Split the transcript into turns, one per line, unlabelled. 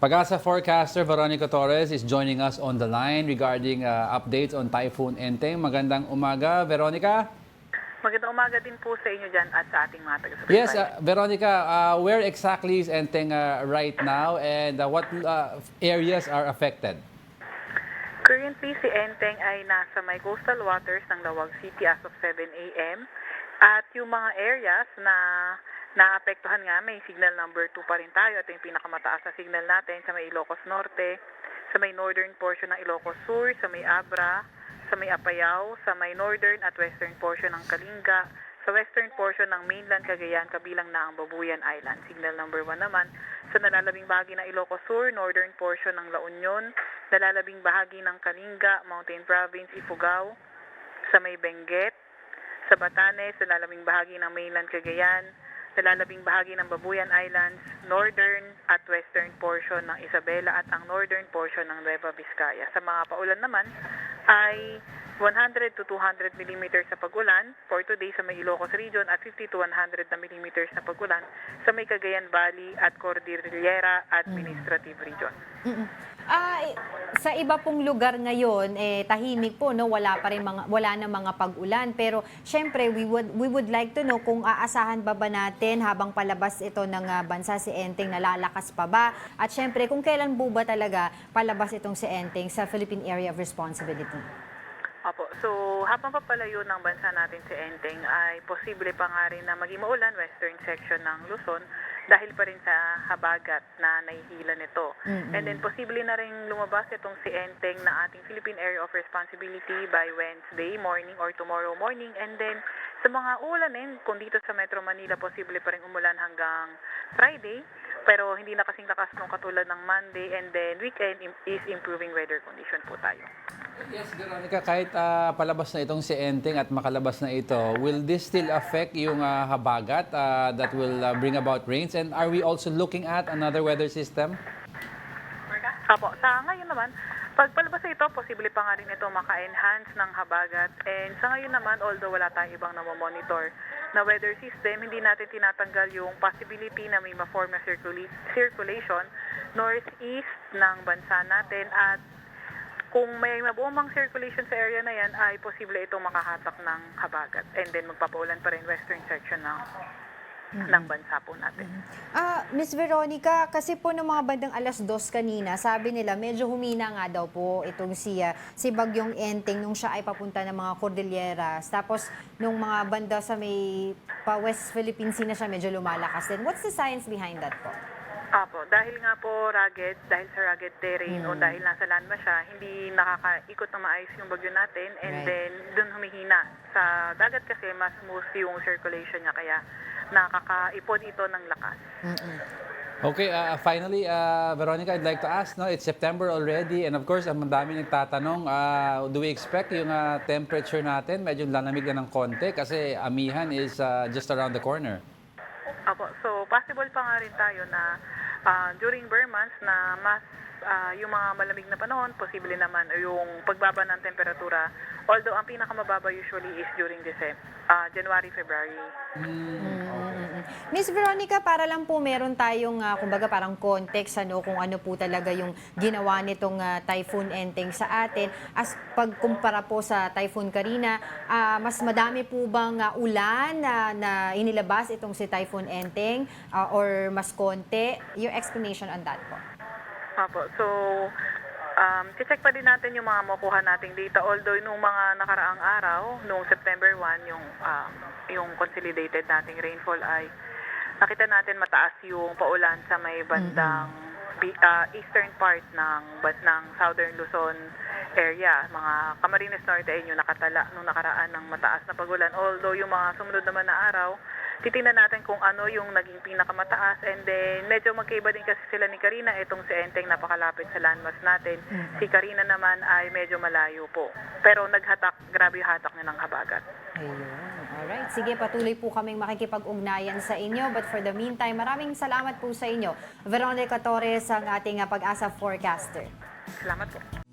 Pag-asa forecaster Veronica Torres is joining us on the line regarding updates on Typhoon Enteng. Magandang umaga, Veronica.
Magandang umaga din po sa inyo dyan at sa ating mga taga-subaybay.
Yes, Veronica, where exactly is Enteng right now and what areas are affected?
Currently, si Enteng ay nasa may coastal waters ng Lawag City as of 7 a.m. At yung mga areas na naapektuhan nga, may signal number 2 pa rin tayo. Ito yung pinakamataas na signal natin sa may Ilocos Norte, sa may northern portion ng Ilocos Sur, sa may Abra, sa may Apayao, sa may northern at western portion ng Kalinga, sa western portion ng mainland Cagayan, kabilang na ang Babuyan Island. Signal number 1 naman sa nalalabing bahagi ng Ilocos Sur, northern portion ng La Union, nalalabing bahagi ng Kalinga, Mountain Province, Ifugao, sa may Benguet, sa Batanes, nalalabing bahagi ng mainland Cagayan, nalalabing bahagi ng Babuyan Islands, northern at western portion ng Isabela at ang northern portion ng Nueva Vizcaya. Sa mga paulan naman ay 100 to 200 millimeters sa pag-ulan for today sa may Ilocos region at 50 to 100 na millimeters na pag-ulan sa may Cagayan Valley at Cordillera Administrative Region.
Sa iba pong lugar ngayon, tahimik po, no? Wala na mga pag-ulan. Pero syempre, we would like to know kung aasahan ba natin habang palabas ito ng bansa si Enteng, nalalakas pa ba? At syempre, kung kailan po ba talaga palabas itong si Enteng sa Philippine Area of Responsibility?
Opo. So, habang papalayo ng bansa natin si Enteng ay posible pa nga rin na maging maulan western section ng Luzon dahil pa rin sa habagat na nahihila nito. And then, posible na rin lumabas itong si Enteng na ating Philippine Area of Responsibility by Wednesday morning or tomorrow morning. And then, sa mga ulanin, kung dito sa Metro Manila, posible pa rin umulan hanggang Friday, pero hindi na kasing lakas nung katulad ng Monday. And then, weekend is improving weather condition po tayo.
Yes, Veronica, kahit palabas na itong si Enteng at makalabas na ito, will this still affect yung habagat that will bring about rains? And are we also looking at another weather system?
Apo, sa ngayon naman, pag palabas na ito, posible pa nga rin ito maka-enhance ng habagat. And sa ngayon naman, although wala tayong ibang namomonitor na weather system, hindi natin tinatanggal yung possibility na may ma-form na circulation northeast ng bansa natin. At kung may mabuong circulation sa area na yan, ay posible itong makahatak ng habagat. And then magpapaulan pa rin western section ng bansa po natin.
Miss Veronica, kasi po ng mga bandang 2:00 kanina, sabi nila medyo humina nga daw po itong si Bagyong Enteng nung siya ay papunta ng mga Cordilleras. Tapos nung mga banda sa may pa-West Philippine Sea na siya medyo lumalakas din. What's the science behind that po?
Apo, dahil nga po dahil sa rugged terrain o dahil nasa land ba siya, hindi nakakaikot na maayos yung bagyo natin and then dun humihina. Sa dagat kasi mas smooth yung circulation niya kaya nakakaipon ito ng lakas.
Okay, finally, Veronica, I'd like to ask, no, it's September already and of course, ang dami nagtatanong, do we expect yung temperature natin medyo lalamig na ng konti kasi amihan is just around the corner?
Apo, so possible pa nga rin tayo na during bare months na mas yung mga malamig na panahon, posible naman yung pagbaba ng temperatura. Although ang pinakamababa usually is during January, February.
Miss Veronica, para lang po meron tayong kumbaga parang context kung ano po talaga yung ginawa nitong Typhoon Enteng sa atin. As pagkumpara po sa Typhoon Karina, mas madami po bang ulan na inilabas itong si Typhoon Enteng or mas konti? Your explanation on that po.
Apo, so check pa din natin yung mga makuha nating data. Although nung mga nakaraang araw, nung September 1, yung consolidated nating rainfall ay nakita natin mataas yung paulan sa may bandang eastern part ng Southern Luzon area. Mga Camarines Norte ay yung nakatala nung nakaraan ng mataas na pagulan. Although yung mga sumunod naman na araw, titingnan natin kung ano yung naging pinakamataas and then medyo magkaiba din kasi sila ni Karina. Itong si Enteng napakalapit sa landmass natin. Si Karina naman ay medyo malayo po. Pero grabe yung hatak niya ng habagat.
Ayun. Alright. Sige, patuloy po kaming makikipag-ugnayan sa inyo. But for the meantime, maraming salamat po sa inyo. Veronica Torres, ang ating pag-asa forecaster.
Salamat po.